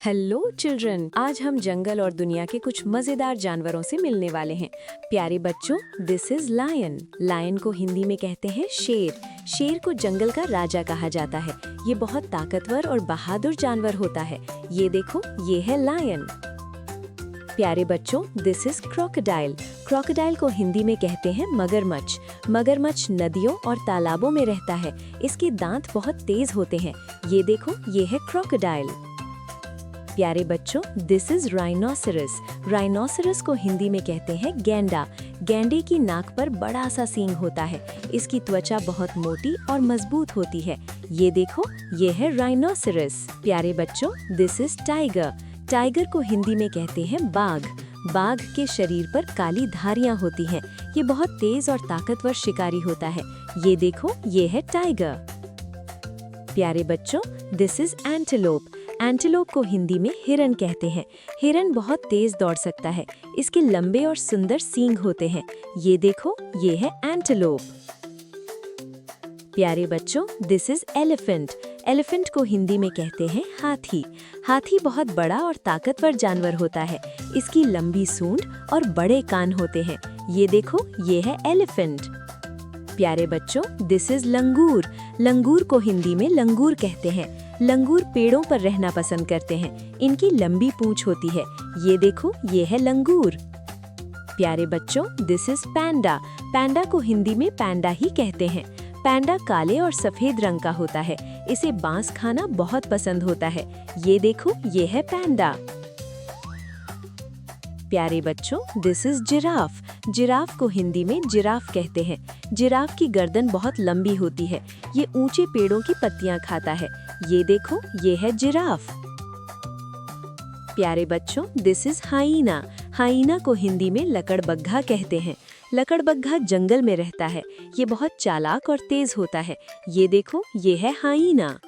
Hello children, आज हम जंगल और दुनिया के कुछ मजेदार जानवरों से मिलने वाले हैं। प्यारे बच्चों, दिस इज लायन। लायन को हिंदी में कहते हैं शेर। शेर को जंगल का राजा कहा जाता है। ये बहुत ताकतवर और बहादुर जानवर होता है। ये देखो, ये है लायन। प्यारे बच्चों, दिस इज क्रोकोडाइल। क्रोकोडाइल को हिंदी में कहते हैं मगरमच्छ। मगरमच्छ नदियों और तालाबों में रहता है। इसके दांत बहुत तेज होते हैं। ये देखो, ये है क्रोकोडाइल। प्यारे बच्चों, दिस इज राइनोसेरस। राइनोसेरस को हिंदी में कहते हैं गैंडा। गैंडे की नाक पर बड़ा सा सींग होता है। इसकी त्वचा बहुत मोटी और मजबूत होती है। ये देखो, ये है राइनोसेरस। प्यारे बच्चों, दिस इज टाइगर। टाइगर को हिंदी में कहते हैं बाघ। बाघ के शरीर पर काली धारियां होती हैं। ये बहुत तेज और ताकतवर शिकारी होता है। ये देखो, ये है टाइगर। प्यारे बच्चों, दिस इज एंटीलोप। एंटीलोप को हिंदी में हिरन कहते हैं। हिरन बहुत तेज दौड़ सकता है। इसके लंबे और सुंदर सींग होते हैं। ये देखो, ये है एंटीलोप। प्यारे बच्चों, दिस इज एलिफेंट। एलिफेंट को हिंदी में कहते हैं हाथी। हाथी बहुत बड़ा और ताकतवर जानवर होता है। इसकी लंबी सूंड और बड़े कान होते हैं। ये देखो, ये है एलिफेंट। प्यारे बच्चों, दिस इज लंगूर। लंगूर को हिंदी में लंगूर कहते हैं। लंगूर पेड़ों पर रहना पसंद करते हैं। इनकी लंबी पूंछ होती है। ये देखो, ये है लंगूर। प्यारे बच्चों, दिस इज पैंडा। पैंडा को हिंदी में पैंडा ही कहते हैं। पैंडा काले और सफेद रंग का होता है। इसे बांस खाना बहुत पसंद होता है। ये देखो, ये है पैंडा। प्यारे बच्चों, दिस इज जिराफ। जिराफ को हिंदी में जिराफ कहते हैं। जिराफ की गर्दन बहुत लंबी होती है। ये ऊंचे पेड़ों की पत्तियां खाता है। ये देखो, ये है जिराफ। प्यारे बच्चों, दिस इज हाइना। हाइना को हिंदी में लकड़बग्घा कहते हैं। लकड़बग्घा जंगल में रहता है। ये बहुत चालाक और तेज होता है। ये देखो, ये है हाइना।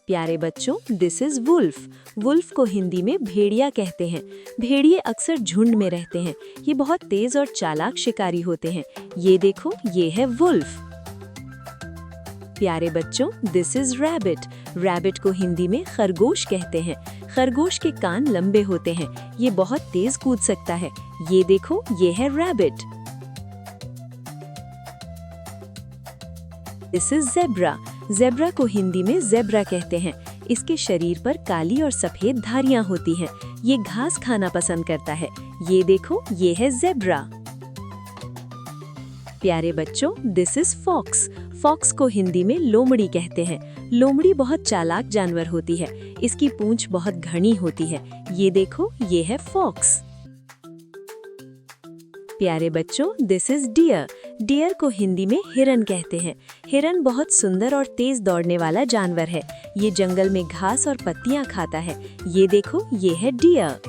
प्यारे बच्चों, दिस इज वुल्फ। वुल्फ को हिंदी में भेड़िया कहते हैं। भेड़िए अक्सर झुंड में रहते हैं। ये बहुत तेज और चालाक शिकारी होते हैं। ये देखो, ये है वुल्फ। प्यारे बच्चों, दिस इज रैबिट। रैबिट को हिंदी में खरगोश कहते हैं। खरगोश के कान लंबे होते हैं। ये बहुत तेज कूद सकता है। ये देखो, ये है rabbit. This is zebra. Zebra को हिंदी में ज़ेब्रा कहते हैं। इसके शरीर पर काली और सफेद धारियां होती हैं। ये घास खाना पसंद करता है। ये देखो, ये है ज़ेब्रा। प्यारे बच्चों, दिस इज फॉक्स। फॉक्स को हिंदी में लोमड़ी कहते हैं। लोमड़ी बहुत चालाक जानवर होती है। इसकी पूंछ बहुत घनी होती है। ये देखो, ये है फॉक्स। प्यारे बच्चों, दिस इज डियर। डियर को हिंदी में हिरन कहते हैं। हिरन बहुत सुंदर और तेज दौड़ने वाला जानवर है। ये जंगल में घास और पत्तियां खाता है। ये देखो, ये है डियर।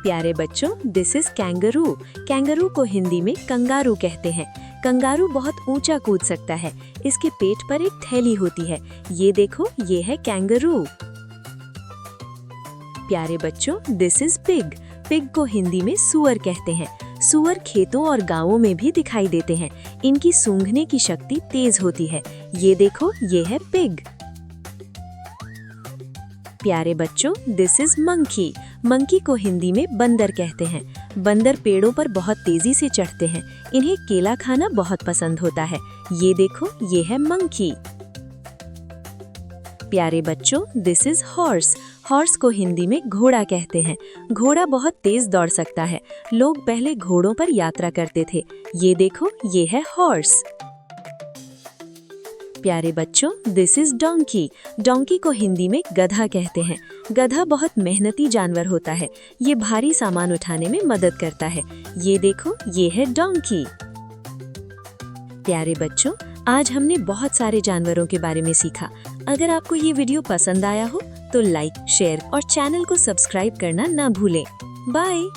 प्यारे बच्चों, दिस इज कैंगरू। कैंगरू को हिंदी में कंगारू कहते हैं। कंगारू बहुत ऊंचा कूद सकता है। इसके पेट पर एक थैली होती है। ये देखो, ये है कैंगरू। प्यारे बच्चों, दिस इज पिग। पिग को हिंदी में सूअर कहते हैं। सूअर खेतों और गांवों में भी दिखाई देते हैं। इनकी सूंघने की शक्ति तेज होती है। ये देखो, ये है पिग। प्यारे बच्चों, दिस इज मंकी। मंकी को हिंदी में बंदर कहते हैं। बंदर पेड़ों पर बहुत तेजी से चढ़ते हैं। इन्हें केला खाना बहुत पसंद होता है। ये देखो, ये है मंकी। प्यारे बच्चों, दिस इज हॉर्स। हॉर्स को हिंदी में घोड़ा कहते हैं। घोड़ा बहुत तेज दौड़ सकता है। लोग पहले घोड़ों पर यात्रा करते थे। ये देखो, ये है हॉर्स। प्यारे बच्चों, दिस इज डोंकी। डोंकी को हिंदी में गधा कहते हैं। गधा बहुत मेहनती जानवर होता है। ये भारी सामान उठाने में मदद करता है। ये देखो, ये है डोंकी। प्यारे बच्चों, आज हमने बहुत सारे जानवरों के बारे में सीखा। अगर आपको ये वीडियो पसंद आया हो तो लाइक, शेयर और चैनल को सब्सक्राइब करना ना भूलें। बाय।